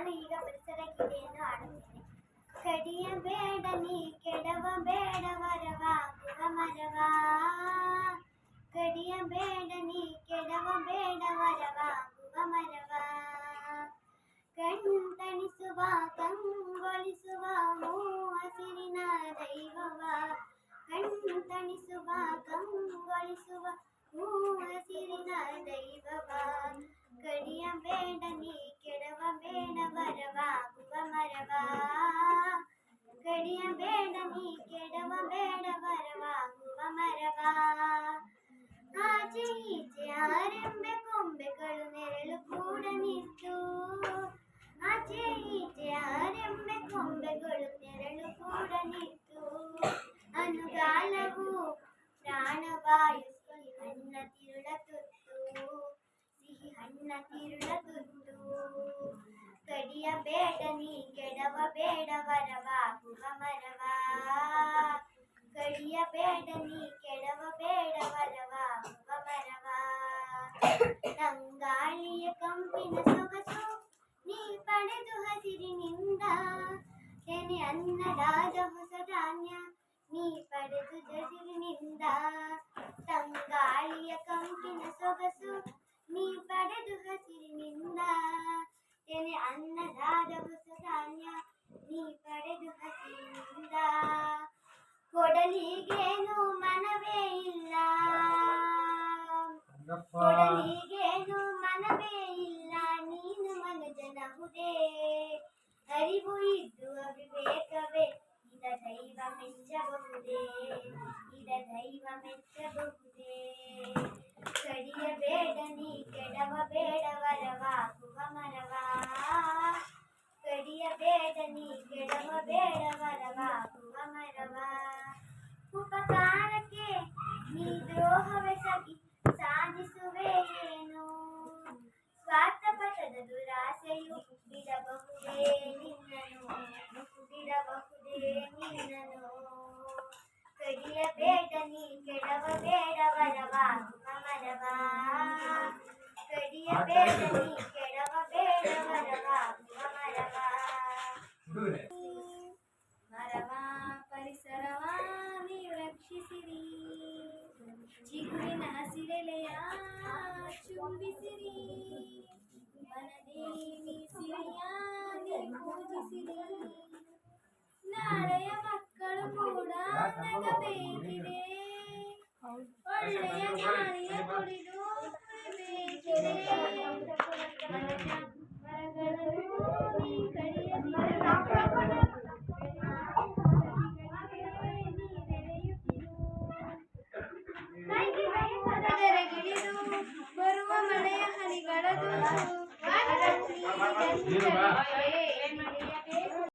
ನಾನು ಈಗ ಪರಿಸರ ಗೀತೆಯನ್ನು ಹಾಡುತ್ತೇನೆ. ಕಡಿಯಬೇಡ ನೀ ಕೆಡವ ಬೇಡ ವರವಾಗುವ ಮರವಾ, ಕಡಿಯಬೇಡ ನೀ ಕೆಡವ ಬೇಡ ವರವಾಗುವ ಮರವಾ, ಕಣ್ತಣಿಸುವ ಕಂಗೊಳಿಸುವ ಹಸಿರಿನ ದೈವವ, ಕಣ್ತಣಿಸುವ ಕಂಗೊಳಿಸುವ ಹಸಿರಿನ ದೈವವ, ಕಡಿಯಬೇಡ ನೀ ಕೆಡವ ಬೇಡ ವರವಾಗುವ ಮರವಾ, ಕಡಿಯಬೇಡ ನೀ ಕೆಡವ ಬೇಡ ವರವಾಗುವ ಮರವಾ, ಆಚೆ ಈಚೆ ಆರೆಂಬೆ ಕೊಂಬೆಗಳು ನೆರಳು ಕೂಡ ನಿಂತು, ಆಚೆ ಈಚೆ ಆರೆಂಬೆ ಕೊಂಬೆಗಳು ನೆರಳು ಕೂಡ ನಿಂತು, ಅನುಗಾಲವು ಪ್ರಾಣವಾಯು ಸಿಹಿ ಹಣ್ಣ ತಿರುಳ ತುತ್ತು, ಸಿಹಿ ಹಣ್ಣ ತಿರುಳ ತುತ್ತು, ಕಡಿಯಬೇಡ ನೀ ಕೆಡವ ಬೇಡ ವರವಾಗುವ ಮರವಾ, ಕಡಿಯಬೇಡ ನೀ ಕೆಡವ ಬೇಡ ವರವಾಗುವ ಮರವಾ, ತಂಗಾಳಿಯ ಕಂಪಿನ ಸೊಗಸು ನೀ ಪಡೆದು ಹಸಿರಿನಿಂದ, ತೆನೆ ಅನ್ನದಾದ ಹೊಸ ಧಾನ್ಯ ನೀ ಪಡೆದು ಹಸಿರಿನಿಂದ, ತಂಗಾಳಿಯ ಕಂಪಿನ ಸೊಗಸು ನೀ ಪಡೆದು ಹಸಿರಿನಿಂದ, ತೆನೆ ಅನ್ನದಾದ ಹೊಸ ಧಾನ್ಯ ನೀ ಪಡೆದು ಹಸಿರಿನಿಂದ, ಕೊಡಲಿಗೇನು ಮನವೇ ಇಲ್ಲ, ಕೊಡಲಿಗೇನು ಮನವೇ ಇಲ್ಲ, ನೀನು ಮನುಜನಹುದೇ, ಅರಿವು ಇದ್ದು ಅವಿವೇಕವೇ ಇದ ದೈವ ಮೆಚ್ಚಬಹುದೇ, ಇದ ದೈವ ಮೆಚ್ಚಬಹುದೇ, ಕಡಿಯಬೇಡ ನೀ ಕೆಡವ ಬೇಡ ವರವಾಗುವ ಮರವಾ, ಕಡಿಯಬೇಡ ನೀ ಕೆಡವ ಬೇಡ ವರವಾಗುವ ಮರವಾ, ಉಪಕಾರಕ್ಕೆ ನೀ ದ್ರೋಹವೆಸಗಿ ಸಾಧಿಸುವೆ ಏನು, ಸ್ವಾರ್ಥಪಥದ ದುರಾಸೆಯು ಬಿಡಬಹುದೇ ನಿನ್ನನು, ಬಿಡಬಹುದೇ ನಿನ್ನನು, ಕಡಿಯಬೇಡ ನೀ ಕೆಡವ ಬೇಡ ವರವಾಗುವ ಮರವಾ, ಕಡಿಯಬೇಡ ನೀ ಕೆಡವ ಬೇಡ ವರವಾಗುವ ಮರವಾ, ಮರವಾ ಪರಿಸರವಾ ನೀವು ರಕ್ಷಿಸಿರಿ, ಚಿಗುರಿನ ಹಸಿರೆಲೆಯ ಚುಂಬಿಸಿರಿ, ವನದೇವಿ ಸಿರಿಯ ಪೂಜಿಸಿರಿ, ನಾಳೆಯ ಮಕ್ಕಳು ಕೂಡ ನಗಬೇಕಿದೆ, ಒಳ್ಳೆಯ ಗಾಳಿಯ ಕುಡಿದು ಬೇಕಿದೆ, ಮರಗಳನ್ನು ನೀ ಕಡಿಯದಿರ, ಬರುವ ಮಳೆಯ ಹನಿಗಳದು